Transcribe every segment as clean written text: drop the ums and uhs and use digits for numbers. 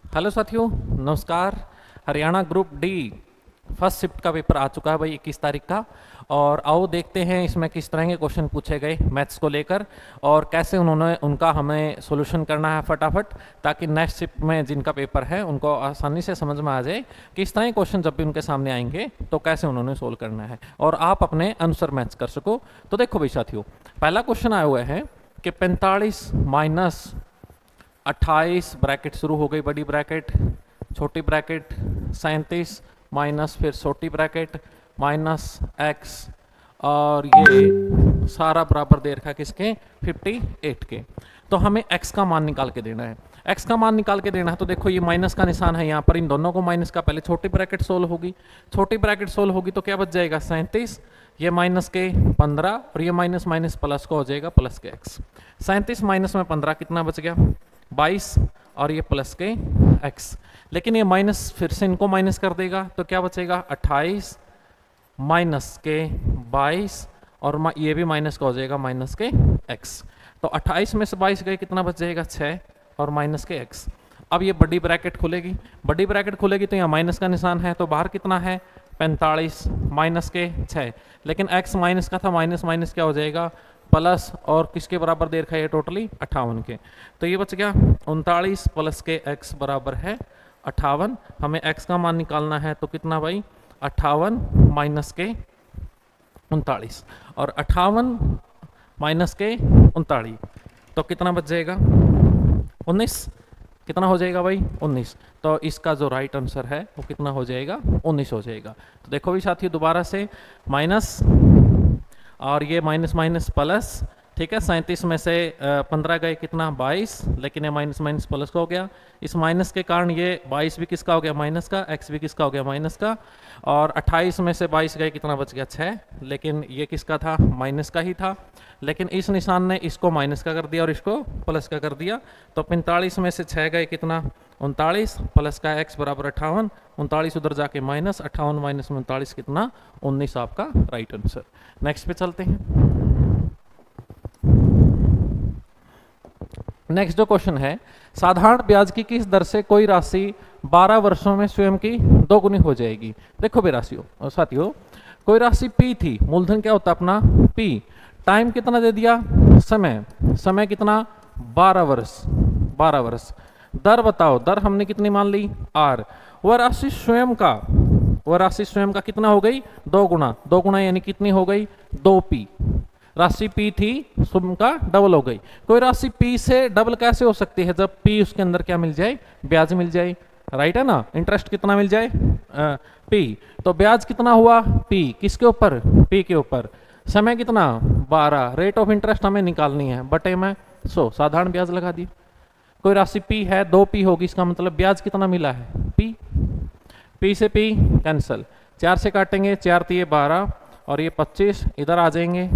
Hello साथियों, नमस्कार। Haryana group D first shift का पेपर आ चुका है भाई 21 तारीख का। और आओ देखते हैं इसमें किस तरह के क्वेश्चन पूछे गए मैथ्स को लेकर और कैसे उन्होंने उनका हमें सॉल्यूशन करना है फटाफट, ताकि नेक्स्ट शिफ्ट में जिनका पेपर है उनको आसानी से समझ में आ जाए कि इस तरह के क्वेश्चन जब भी उनके सामने आएंगे तो कैसे उन्होंने सोल्व करना है और आप अपने अनुसार मैथ्स कर सको। तो देखो भाई साथियों, पहला क्वेश्चन आया हुआ है कि 45 माइनस 28 ब्रैकेट शुरू हो गई, बड़ी ब्रैकेट छोटी ब्रैकेट 37 माइनस फिर छोटी ब्रैकेट माइनस एक्स, और ये सारा बराबर दे रखा है किसके 58 के। तो हमें x का मान निकाल के देना है। x का मान निकाल के देना है तो देखो ये माइनस का निशान है यहाँ पर, इन दोनों को माइनस का, पहले छोटी ब्रैकेट सोल्व होगी, छोटी ब्रैकेट सोल्व होगी तो क्या बच जाएगा 37, ये माइनस के 15 और ये माइनस माइनस प्लस को हो जाएगा प्लस के x। 37 माइनस में 15 कितना बच गया 22 और ये प्लस के x। लेकिन ये माइनस फिर से इनको माइनस कर देगा तो क्या बचेगा 28 माइनस के 22 और ये भी माइनस का हो जाएगा माइनस के x। तो 28 में से 22 गए कितना बच जाएगा 6 और माइनस के x। अब ये बड़ी ब्रैकेट खुलेगी, बड़ी ब्रैकेट खुलेगी तो यहाँ माइनस का निशान है तो बाहर कितना है 45 माइनस के 6, लेकिन x माइनस का था, माइनस माइनस क्या हो जाएगा प्लस, और किसके बराबर दे रखा है टोटली 58 के। तो ये बच गया 39 प्लस के x बराबर है 58। हमें x का मान निकालना है तो कितना भाई 58 माइनस के 39, और 58 माइनस के 39 तो कितना बच जाएगा 19। कितना हो जाएगा भाई 19। तो इसका जो राइट आंसर है वो कितना हो जाएगा 19 हो जाएगा। तो देखो भी साथियों दोबारा से माइनस और ये माइनस माइनस प्लस, ठीक है। 37 में से 15 गए कितना 22, लेकिन ये माइनस माइनस प्लस का हो गया। इस माइनस के कारण ये 22 भी किसका हो गया माइनस का, x भी किसका हो गया माइनस का। और 28 में से 22 गए कितना बच गया 6, लेकिन ये किसका था माइनस का ही था। लेकिन इस निशान ने इसको माइनस का कर दिया और इसको प्लस का कर दिया। तो 45 में से 6 गए कितना 39 प्लस का x बराबर 58, 39 उधर जाके माइनस 58 माइनस में 39 कितना 19 आपका राइट आंसर। नेक्स्ट पे चलते हैं। नेक्स्ट जो क्वेश्चन है, साधारण ब्याज की किस दर से कोई राशि 12 वर्षों में स्वयं की दोगुनी हो जाएगी। देखो बे राशियों साथियों, कोई राशि P थी, मूलधन क्या होता है अपना P, टाइम कितना दे दिया समय, समय कितना 12 वर्ष, 12 वर्ष। दर बताओ, दर हमने कितनी मान ली R। वह राशि स्वयं का, वह राशि स्वयं का कितना हो गई 2 गुना, 2 गुना यानी कितनी हो गई 2P। राशि P थी स्वयं का डबल हो गई। कोई राशि P से डबल कैसे हो सकती है, जब P उसके अंदर क्या मिल जाए ब्याज मिल जाए, राइट है ना। इंटरेस्ट कितना मिल जाए P, तो ब्याज कितना हुआ P किसके ऊपर P के ऊपर। समय कितना 12, रेट ऑफ इंटरेस्ट हमें निकालनी है बटे में 100, साधारण ब्याज लगा दिए। कोई राशि P है 2P होगी, इसका मतलब ब्याज कितना मिला है P। P से P कैंसिल, 4 से काटेंगे 4 3 12 और ये 25 इधर आ जाएंगे,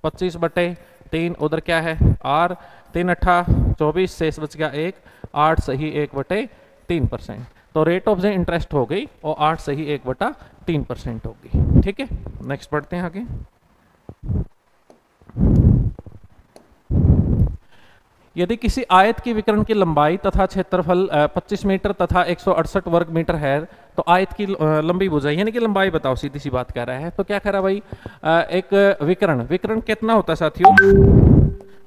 25 बटे 3 उधर क्या है R, 3 8 24 शेष बच गया 1, 8 सही 1 बटे 3%। तो रेट ऑफ द इंटरेस्ट हो गई और 8 सही 1 बटा 3% होगी, ठीक है। नेक्स्ट पढ़ते हैं आगे। यदि किसी आयत की विकर्ण की लंबाई तथा क्षेत्रफल 25 मीटर तथा 168 वर्ग मीटर है तो आयत की लंबी भुजाई यानी कि लंबाई बताओ, सीधी सी बात कह रहा है। तो क्या कह रहा है भाई, एक विकर्ण, विकर्ण कितना होता है साथियों,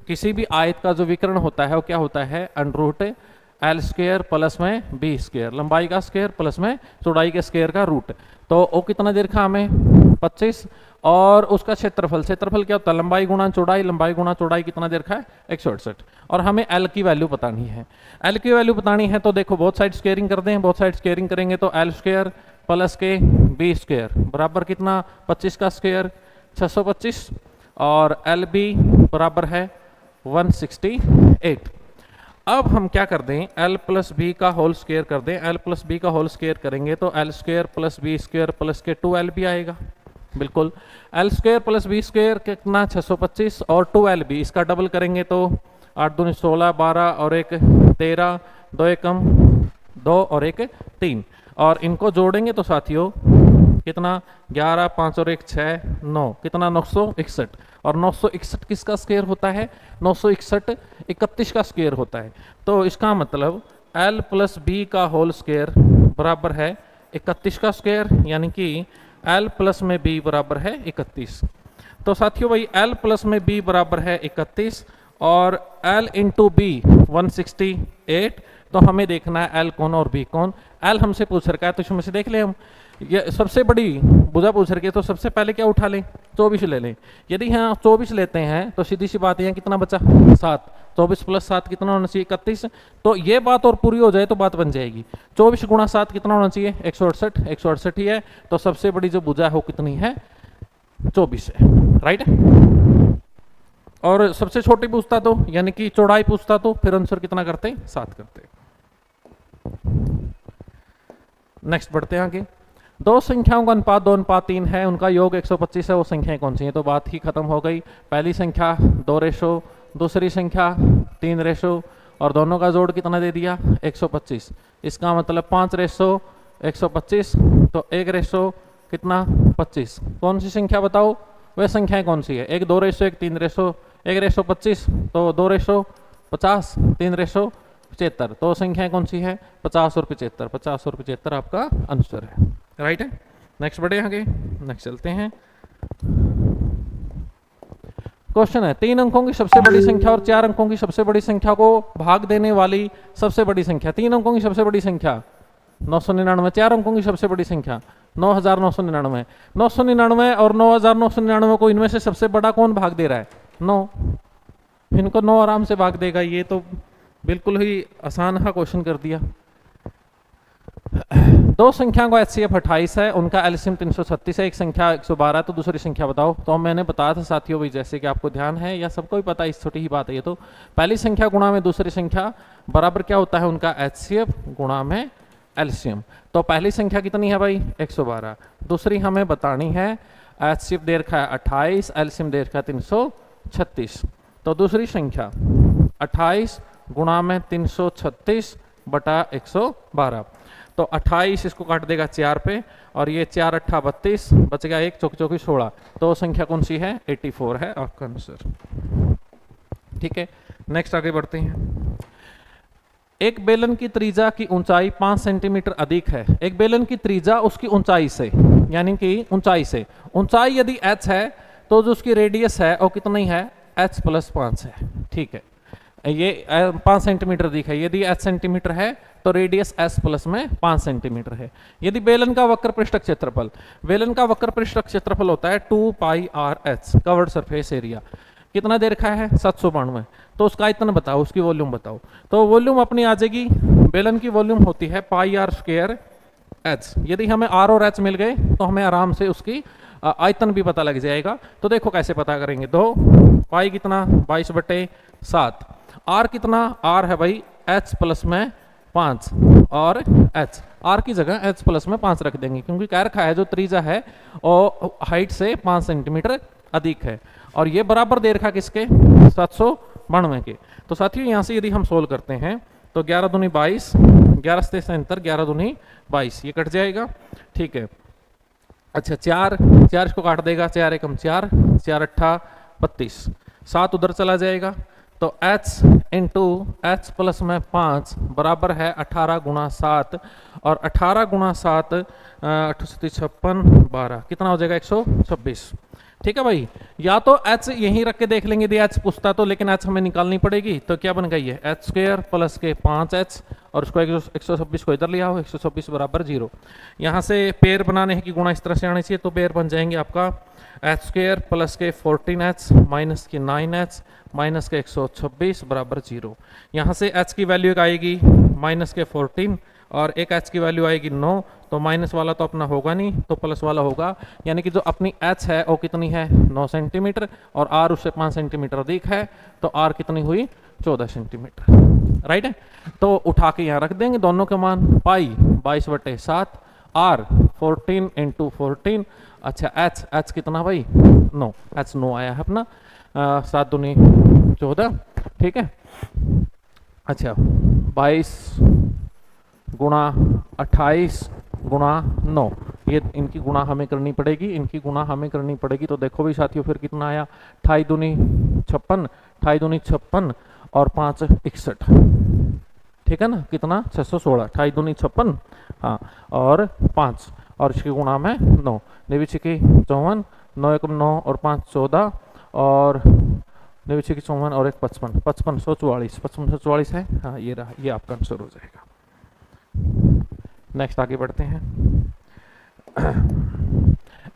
किसी भी आयत का जो विकर्ण होता है वो क्या होता है अंडर L स्क्वायर प्लस में B स्क्वायर, लंबाई का स्क्वायर प्लस में चौड़ाई के स्क्वायर का रूट। तो वो कितना दे रखा हमें 25, और उसका क्षेत्रफल, क्षेत्रफल क्या होता है लंबाई गुणा चौड़ाई, लंबाई गुणा चौड़ाई कितना दे रखा है 168, और हमें L की वैल्यू बतानी है। L की वैल्यू बतानी है तो देखो बहुत साइड स्क्वायरिंग कर दें, बहुत साइड स्क्वायरिंग करेंगे तो L स्क्वायर प्लस के B स्क्वायर बराबर कितना 25 का स्क्वायर 625, और LB बराबर है 168। अब हम क्या कर दें L प्लस बी का होल स्क्वायर कर दें, L प्लस बी का होल स्क्वायर करेंगे तो L square plus B square plus के 2LB आएगा। बिल्कुल, L square plus B square कितना 625 और 2LB, इसका डबल करेंगे तो 8 दूनी 16 12 और 1 13, 2 एकम 2 और 1 3, और इनको जोड़ेंगे तो साथियों कितना 11 5 और 1 6 9, कितना 961, और 961 किसका स्क्वायर होता है 961 31 का स्क्वायर होता है। तो इसका मतलब l प्लस बी का होल स्क्वायर बराबर है 31 का स्क्वायर, यानी कि l प्लस में b बराबर है 31। तो साथियों भाई l प्लस में b बराबर है 31 और l इंटू बी 168। तो हमें देखना है l कौन और b कौन। l हमसे पूछ रखा है तो इसमें से देख ले हम, ये सबसे बड़ी भुजा पूछ रखी है तो सबसे पहले क्या उठा लें, 24 ले लें। यदि यहाँ 24 लेते हैं तो सीधी सी बात है, यहाँ कितना बचा 7, 24 प्लस 7 कितना होना चाहिए 31। तो ये बात और पूरी हो जाए तो बात बन जाएगी। 24 गुणा 7 कितना होना चाहिए 168, 168 ही है। तो सबसे बड़ी जो भुजा है वो कितनी है 24 है, राइट। और सबसे छोटी पूछता तो यानी कि चौड़ाई पूछता तो फिर आंसर कितना करते 7 करते। नेक्स्ट बढ़ते हैं आगे। दो संख्याओं का अनुपात 2:3 है, उनका योग 125 है, वो संख्याएं कौन सी हैं। तो बात ही खत्म हो गई। पहली संख्या 2 दूसरी संख्या 3 और दोनों का जोड़ कितना दे दिया 125। इसका मतलब 5:125 तो 1 कितना 25। कौन सी संख्या बताओ, वह संख्याएं कौन सी है। एक 2:1 3 1:25 तो 2:50 3:75। तो संख्याएं कौन सी है 50 और 75। 50 और 75 आपका आंसर है, राइट है। नेक्स्ट बढ़े आगे, नेक्स्ट चलते हैं। क्वेश्चन है 3 अंकों की सबसे बड़ी संख्या और 4 अंकों की सबसे बड़ी संख्या को भाग देने वाली सबसे बड़ी संख्या। 3 अंकों की सबसे बड़ी संख्या 999, 4 अंकों की सबसे बड़ी संख्या 9999। 999 और 9999 को इनमें से सबसे बड़ा कौन भाग दे रहा है 9। इनको 9 आराम से भाग देगा। ये तो बिल्कुल ही आसान हा क्वेश्चन कर दिया। दो संख्या का एचसीएफ 28 है, उनका एलसीएम 336 है, एक संख्या 112 है, तो दूसरी संख्या बताओ। तो मैंने बताया था साथियों भाई, जैसे कि आपको ध्यान है या सबको भी पता है, इस छोटी ही बात है ये। तो पहली संख्या गुणा में दूसरी संख्या बराबर क्या होता है उनका एचसीएफ गुणा में एलसीएम। तो पहली संख्या कितनी है भाई 112, दूसरी हमें बतानी है एचसीएफ दे रखा है 28, एलसीएम दे रखा है 336। तो दूसरी संख्या 28 गुणा में 336 बटा 112। तो 28 इसको काट देगा 4 पे और ये 4 8 32 बच गया 1 चौक 16। तो संख्या कौन सी है 84 है आपका आंसर। ठीक है, नेक्स्ट आगे बढ़ते हैं। एक बेलन की त्रिज्या की ऊंचाई 5 सेंटीमीटर अधिक है। एक बेलन की त्रिज्या उसकी ऊंचाई से, यानी कि ऊंचाई से, ऊंचाई यदि h है तो जो उसकी रेडियस है वो कितनी है h + 5 है। ठीक है, ये 5 सेंटीमीटर अधिक है। यदि h सेंटीमीटर है तो रेडियस s प्लस में 5 सेंटीमीटर है। यदि बेलन का वक्र पृष्ठ क्षेत्रफल, बेलन का वक्र पृष्ठ क्षेत्रफल होता है 2πr/h, कवर्ड सरफेस एरिया, कितना दे रखा है 792। तो उसका आयतन बताओ, उसकी वॉल्यूम बताओ। तो वॉल्यूम अपनी आ जाएगी, बेलन की वॉल्यूम होती है πr² h। यदि हमें r और h मिल गए तो हमें आराम से उसकी आयतन भी पता लग जाएगा। तो देखो कैसे पता करेंगे। तो पाई कितना 22/7, r कितना, r है भाई h प्लस में 5 और h, r की जगह h प्लस में 5 रख देंगे क्योंकि कह रखा है जो त्रिज्या है और हाइट से 5 सेंटीमीटर अधिक है। और ये बराबर दे रखा किसके 792 के। तो साथियों यहाँ से यदि हम सोल्व करते हैं तो 11 दूनी 22, 11 से 77, 11 दूनी 22, ये कट जाएगा। ठीक है, अच्छा 4 इसको काट देगा, 4 एकम 4, 4 8 32, 7 उधर चला जाएगा। तो h इंटू h प्लस में 5 बराबर है 18 गुणा 7 और 18 गुणा 7 56 12 कितना हो जाएगा 126। ठीक है भाई, या तो h यहीं रख के देख लेंगे यदि h पूछता तो, लेकिन h हमें निकालनी पड़ेगी। तो क्या बन गई है h² प्लस के 5h और उसको 126 को इधर लिया हो, 126 बराबर 0। यहाँ से पेयर बनाने हैं कि गुणा इस तरह से आने चाहिए, तो पेयर बन जाएंगे आपका h² प्लस के 14h माइनस के 9h माइनस के 126 बराबर 0। यहाँ से h की वैल्यू एक आएगी माइनस के 14 और एक h की वैल्यू आएगी 9। तो माइनस वाला तो अपना होगा नहीं, तो प्लस वाला होगा, यानी कि जो अपनी h है वो कितनी है 9 सेंटीमीटर और r उससे 5 सेंटीमीटर अधिक है। तो r कितनी हुई 14 सेंटीमीटर, राइट है। तो उठा के यहाँ रख देंगे दोनों के मान, पाई 22/7, r 14 इंटू 14। अच्छा h कितना भाई 9, h 9 आया है अपना, 7 दूनी 14। ठीक है, अच्छा 22 गुणा 28 गुणा 9, ये इनकी गुणा हमें करनी पड़ेगी, इनकी गुणा हमें करनी पड़ेगी। तो देखो भी साथियों फिर कितना आया 28 दूनी 56, 28 दूनी 56 और 5 61। ठीक है ना, कितना 616, 28 दूनी 56, हाँ, और 5 और इसके गुणा में 9, 9 की 54, 9 1 9 और 5 14 और 9 की 54 और 1 55, 5544, 5544 है, हाँ ये रहा, ये आपका आंसर हो जाएगा। नेक्स्ट आगे बढ़ते हैं।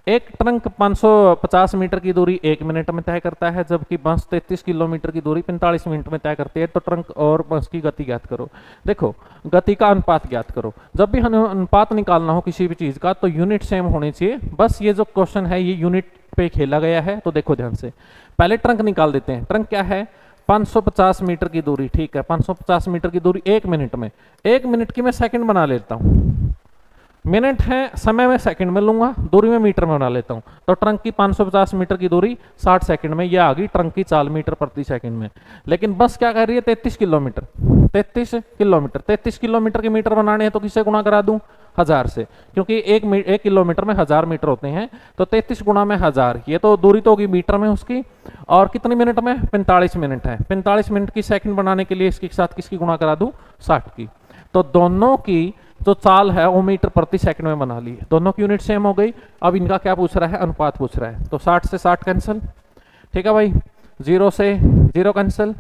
एक ट्रंक 550 मीटर की दूरी 1 मिनट में तय करता है, जबकि बस 33 किलोमीटर की दूरी 45 मिनट में तय करती है, तो ट्रंक और बस की गति ज्ञात करो। देखो, गति का अनुपात ज्ञात करो। जब भी हमें अनुपात निकालना हो किसी भी चीज का तो यूनिट सेम होनी चाहिए। बस ये जो क्वेश्चन है ये यूनिट पे खेला गया है, तो देखो ध्यान से। पहले ट्रंक निकाल देते हैं। ट्रंक क्या है? 550 मीटर की दूरी, ठीक है। 550 मीटर की दूरी 1 मिनट में, 1 मिनट की मैं सेकंड बना लेता हूँ। मिनट है, समय में सेकंड में लूंगा, दूरी में मीटर में बना लेता हूं। तो ट्रंक की 550 मीटर की दूरी 60 सेकंड में, यह आ गई ट्रंक की चाल मीटर प्रति सेकंड में। लेकिन बस क्या कर रही है? 33 किलोमीटर, 33 किलोमीटर, 33 किलोमीटर के मीटर बनाने हैं तो किससे गुणा करा दूं? 1000 से, क्योंकि एक किलोमीटर में 1000 मीटर होते हैं। तो 33 गुणा में 1000, ये तो दूरी तो होगी मीटर में उसकी। और कितने मिनट में? 45 मिनट है। 45 मिनट की सेकंड बनाने के लिए इसके साथ किसकी गुणा करा दूं? 60 की। तो दोनों की जो चाल है वो मीटर प्रति सेकंड में बना ली, दोनों की यूनिट सेम हो गई। अब इनका क्या पूछ रहा है? अनुपात पूछ रहा है। तो 60 से 60 कैंसिल, ठीक है भाई। 0 से 0 कैंसिल,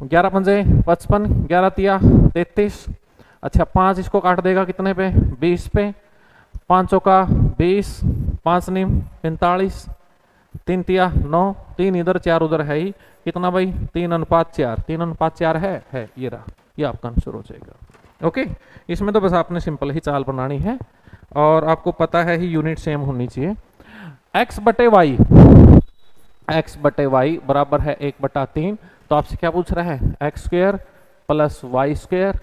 11 पंजे 55, 11 तिया 33। अच्छा, 5 इसको काट देगा कितने पे? 20 पे। 5 चौका 20, 5 नीम 45, 3 तिया 9, 3 इधर 4 उधर है ही, कितना भाई? 3:4। 3:4 है, ये रहा, ये आपका आंसर हो जाएगा। ओके, इसमें तो बस आपने सिंपल ही चाल बनानी है और आपको पता है ही यूनिट सेम होनी चाहिए। x बटे वाई, x बटे वाई बराबर है 1/3। तो आपसे क्या पूछ रहा है? X square plus Y square,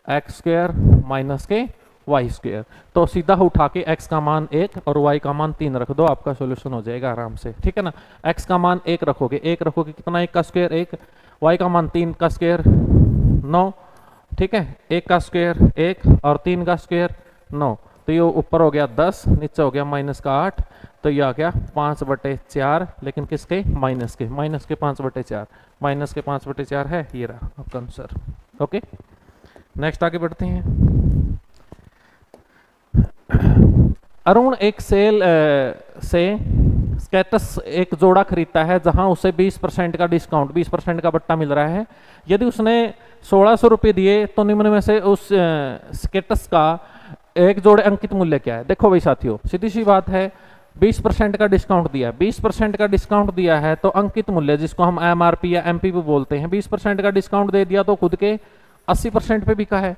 X square minus के वाई स्क्वायर। तो सीधा उठा के x का मान 1 और y का मान 3 रख दो, आपका सोल्यूशन हो जाएगा आराम से, ठीक है ना। x का मान 1 रखोगे, 1 रखोगे कितना? 1 का स्क्वायर 1, y का मान 3 का स्क्वायर 9, ठीक है। 1 का स्क्वायर 1 और 3 का स्क्वायर 9। तो ये ऊपर हो गया 10, नीचे हो गया माइनस का 8। तो ये आ गया 5/4, लेकिन किसके? माइनस के, माइनस के 5/4, माइनस के 5/4 है, ये रहा आपका आंसर। ओके, नेक्स्ट आगे बढ़ते हैं। अरुण एक सेल से स्केटस एक जोड़ा खरीदता है जहां उसे 20% का डिस्काउंट, 20% का बट्टा मिल रहा है। यदि उसने 1600 रुपये दिए तो निम्न में से उस स्केटस का एक जोड़े अंकित मूल्य क्या है? देखो भाई साथियों, सीधी सी बात है, 20% का डिस्काउंट दिया, 20% का डिस्काउंट दिया है तो अंकित मूल्य, जिसको हम MRP या MPP बोलते हैं, 20% का डिस्काउंट दे दिया तो खुद के 80% पे बिका है।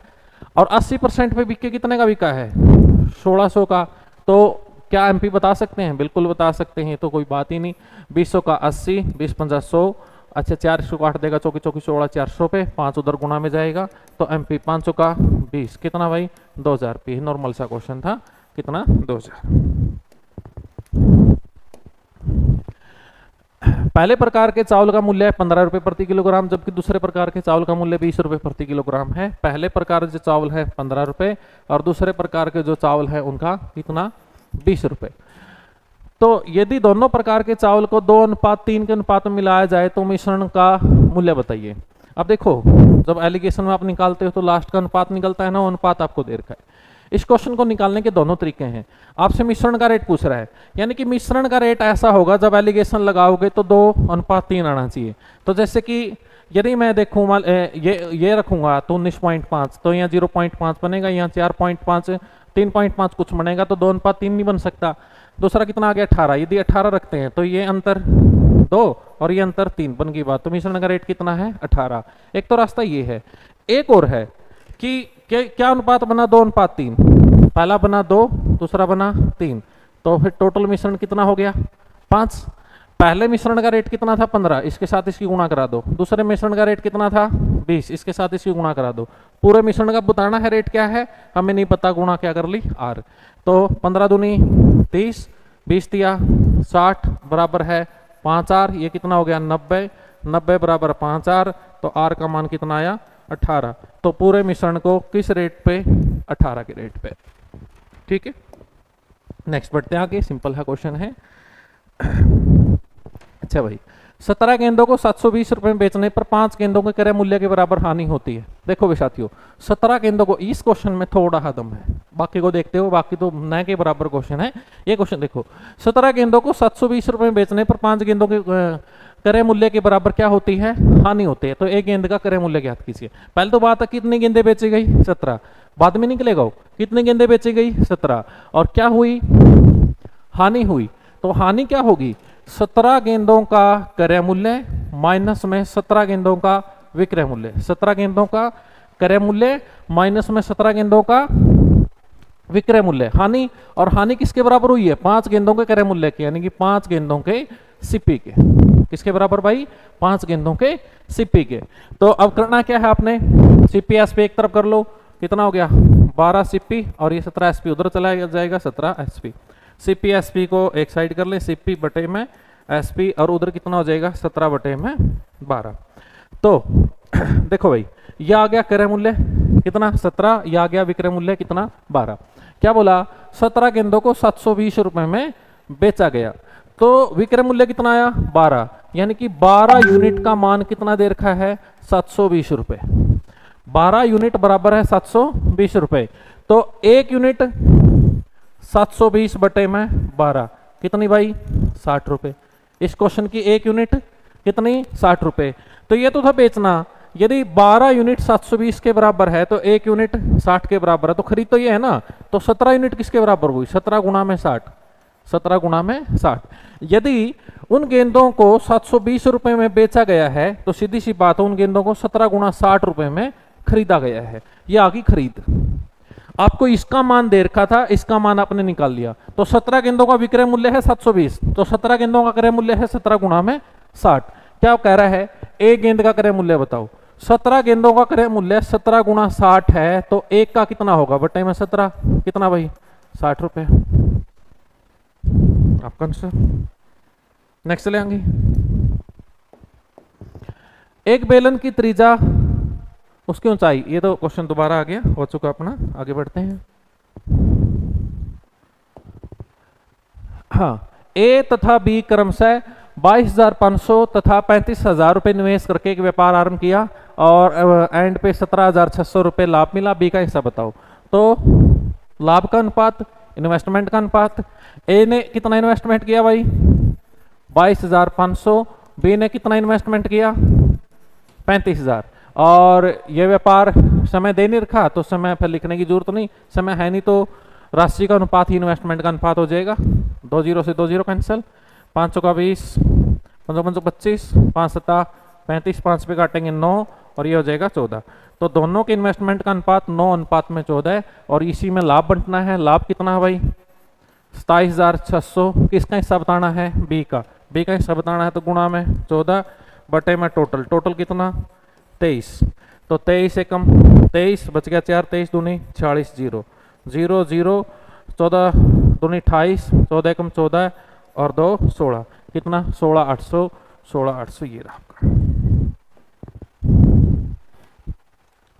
और 80% पे बिक के कितने का बिका है? 1600 का। तो क्या एमपी बता सकते हैं? बिल्कुल बता सकते हैं, तो कोई बात ही नहीं। 200 का 80, 20 50 100। अच्छा, 400 काट देगा, चौकी चौकी 16, 400 पे, 5 उधर गुणा में जाएगा। तो एमपी 500 का 20 कितना भाई? 2000 पी। नॉर्मल सा क्वेश्चन था, कितना? 2000। पहले प्रकार के चावल का मूल्य है 15 रुपए प्रति किलोग्राम, जबकि दूसरे प्रकार के चावल का मूल्य 20 रुपए प्रति किलोग्राम है। पहले प्रकार जो चावल है 15 रुपए और दूसरे प्रकार के जो चावल है उनका कितना? 20 रुपए। तो यदि दोनों प्रकार के चावल को 2:3 के अनुपात में मिलाया जाए तो मिश्रण का मूल्य बताइए। अब देखो, जब एलिगेशन में आप निकालते हो तो लास्ट का अनुपात निकलता है ना, वो अनुपात आपको दे रखा है। इस क्वेश्चन को निकालने के दोनों तरीके हैं। आपसे मिश्रण का रेट पूछ रहा है, यानी कि मिश्रण का रेट ऐसा होगा जब एलिगेशन लगाओगे तो 2:3 आना चाहिए। तो जैसे कि यदि मैं देखूँ ये रखूंगा तो 19.5, तो यहाँ 0.5 बनेगा, यहाँ 4.5, 3.5 कुछ बनेगा, तो 2:3 नहीं बन सकता। दूसरा कितना आ गया? 18। यदि 18 रखते हैं तो ये अंतर 2 और ये अंतर 3 बन गई बात। तो मिश्रण का रेट कितना है? 18। एक तो रास्ता ये है। एक और है कि क्या अनुपात बना? 2:3। पहला बना 2, दूसरा बना 3, तो फिर टोटल मिश्रण कितना हो गया? 5। पहले मिश्रण का रेट कितना था? 15, इसके साथ इसकी गुणा करा दो। दूसरे मिश्रण का रेट कितना था? 20, इसके साथ इसकी गुणा करा दो। पूरे मिश्रण का बताना है रेट क्या है, हमें नहीं पता, गुणा क्या कर ली? R। तो 15 दूनी 30, 20 तिया 60 बराबर है 5R। ये कितना हो गया? 90। 90 बराबर 5R। तो R का मान कितना आया? 18। तो पूरे मिश्रण को किस रेट पे? 18 के रेट पे। ठीक है, नेक्स्ट बढ़ते हैं आगे। सिंपल है क्वेश्चन है। अच्छा भाई, 17 गेंदों को 720 रुपए में बेचने पर 5 गेंदों के क्रय मूल्य के बराबर हानि होती है। देखो भी साथियों, 17 गेंदों को, इस क्वेश्चन में थोड़ा हदम है, बाकी को देखते हो, बाकी तो न के बराबर क्वेश्चन है। ये क्वेश्चन देखो, 17 गेंदों को 720 रुपए में बेचने पर 5 गेंदों के क्रय मूल्य के बराबर क्या होती है, हानि होती है। तो एक गेंद का क्रय मूल्य ज्ञात कीजिए। पहले तो बात है कितनी गेंदें बेची गई, 17। बाद में निकलेगा कितनी गेंदें बेची गई, 17, और क्या हुई, हानि हुई। तो हानि क्या होगी, 17 गेंदों का क्रय मूल्य माइनस में 17 गेंदों का विक्रय मूल्य। 17 गेंदों का क्रय मूल्य माइनस में 17 गेंदों का विक्रय मूल्य, हानि। और हानि किसके बराबर हुई है, 5 गेंदों के क्रय मूल्य के, यानी कि 5 गेंदों के सीपी के। किसके बराबर भाई, 5 गेंदों के सीपी के। तो अब करना क्या है आपने, सीपी एसपी एक तरफ कर लो, कितना हो गया 12 सीपी, और ये 17 एसपी उधर चला जाएगा 17 एसपी। सीपी एसपी को एक साइड कर ले, सीपी बटे में एसपी, और उधर कितना हो जाएगा 17 बटे में 12। तो देखो भाई, ये आ गया क्रय मूल्य कितना 17, ये आ गया विक्रय मूल्य कितना 12। क्या बोला, 17 गेंदों को 720 रुपए में बेचा गया, तो विक्रय मूल्य कितना आया 12, यानी कि 12 यूनिट का मान कितना दे रखा है 720 रुपए। 12 यूनिट बराबर है 720 रुपए। तो एक यूनिट 720 बटे में 12 कितनी भाई 60 रुपए। इस क्वेश्चन की एक यूनिट कितनी 60 रुपए। तो ये तो था बेचना, यदि 12 यूनिट 720 के बराबर है तो एक यूनिट 60 के बराबर है, तो खरीद तो ये है ना। तो 17 यूनिट किसके बराबर हुई, 17 गुणा में 60, 17 गुणा में 60। यदि उन गेंदों को 720 रुपए में बेचा गया है तो सीधी सी बात है उन गेंदों को 17 गुणा 60 रुपए में खरीदा गया है। ये आ गई खरीद। आपको इसका मान दे रखा था, इसका मान आपने निकाल लिया। तो 17 गेंदों का विक्रय मूल्य है 720, तो 17 गेंदों का क्रय मूल्य है 17 गुणा में 60। क्या कह रहा है, एक गेंद का क्रय मूल्य बताओ। 17 गेंदों का क्रय मूल्य 17 गुणा 60 है, तो एक का कितना होगा बटे में 17, कितना भाई 60 रुपए। आपका आंसर। नेक्स्ट ले आएंगे, एक बेलन की त्रिज्या उसकी ऊंचाई, ये तो क्वेश्चन दोबारा आ गया, हो चुका अपना, आगे बढ़ते हैं। हाँ, ए तथा बी क्रमशः 22,500 तथा 35,000 रुपए निवेश करके एक व्यापार आरंभ किया और एंड पे 17,600 रुपए लाभ मिला। बी का हिस्सा बताओ। तो लाभ का अनुपात, इन्वेस्टमेंट का अनुपात, ए ने कितना इन्वेस्टमेंट किया भाई 22,500, बी ने कितना इन्वेस्टमेंट किया 35,000, और ये व्यापार समय दे नहीं रखा तो समय फिर लिखने की जरूरत नहीं, समय है नहीं तो राशि का अनुपात ही इन्वेस्टमेंट का अनुपात हो जाएगा। 2 0 से 2 0 कैंसिल, 5 का 20, 5 5 25, 5 7 35, 5 पे काटेंगे 9 और ये हो जाएगा 14। तो दोनों के इन्वेस्टमेंट का अनुपात 9 अनुपात में 14 है, और इसी में लाभ बंटना है। लाभ कितना है भाई 27,600। किसका हिस्सा बताना है, बी का। बी का हिस्सा बताना है तो गुणा में 14 बटे में टोटल, टोटल कितना 23। तो 23 से कम 23 बच गया 4, 23 दूनी 46, 0 0 0, 14 दूनी 28, 14 कम 14 और 2 16, कितना 16,800, 16,800 ये रहा आपका।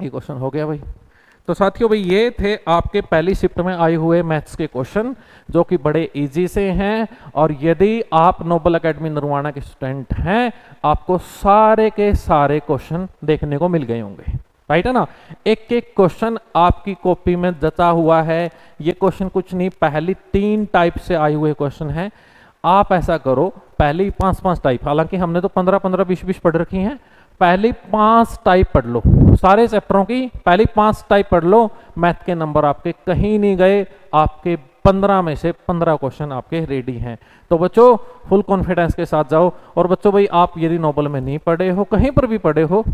ये क्वेश्चन हो गया भाई। तो साथियों भाई ये थे आपके पहली शिफ्ट में आए हुए मैथ्स के क्वेश्चन जो कि बड़े इजी से हैं, और यदि आप नोबल एकेडमी नरवाना के स्टूडेंट हैं आपको सारे के सारे क्वेश्चन देखने को मिल गए होंगे, राइट है ना। एक एक क्वेश्चन आपकी कॉपी में जता हुआ है। ये क्वेश्चन कुछ नहीं, पहली 3 टाइप से आए हुए क्वेश्चन हैं। आप ऐसा करो, पहली 5-5 टाइप, हालांकि हमने तो 15-15 20-20 पढ़ रखी हैं, पहली 5 टाइप पढ़ लो, सारे चैप्टरों की पहली 5 टाइप पढ़ लो। मैथ के नंबर आपके कहीं नहीं गए, आपके 15 में से 15 क्वेश्चन आपके रेडी हैं। तो बच्चों फुल कॉन्फिडेंस के साथ जाओ। और बच्चों भाई आप यदि नोबल में नहीं पढ़े हो, कहीं पर भी पढ़े हो,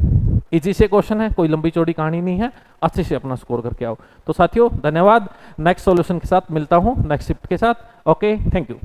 इजी से क्वेश्चन है, कोई लंबी चौड़ी कहानी नहीं है, अच्छे से अपना स्कोर करके आओ। तो साथियों धन्यवाद, नेक्स्ट सॉल्यूशन के साथ मिलता हूं, नेक्स्ट शिफ्ट के साथ। Okay, thank you.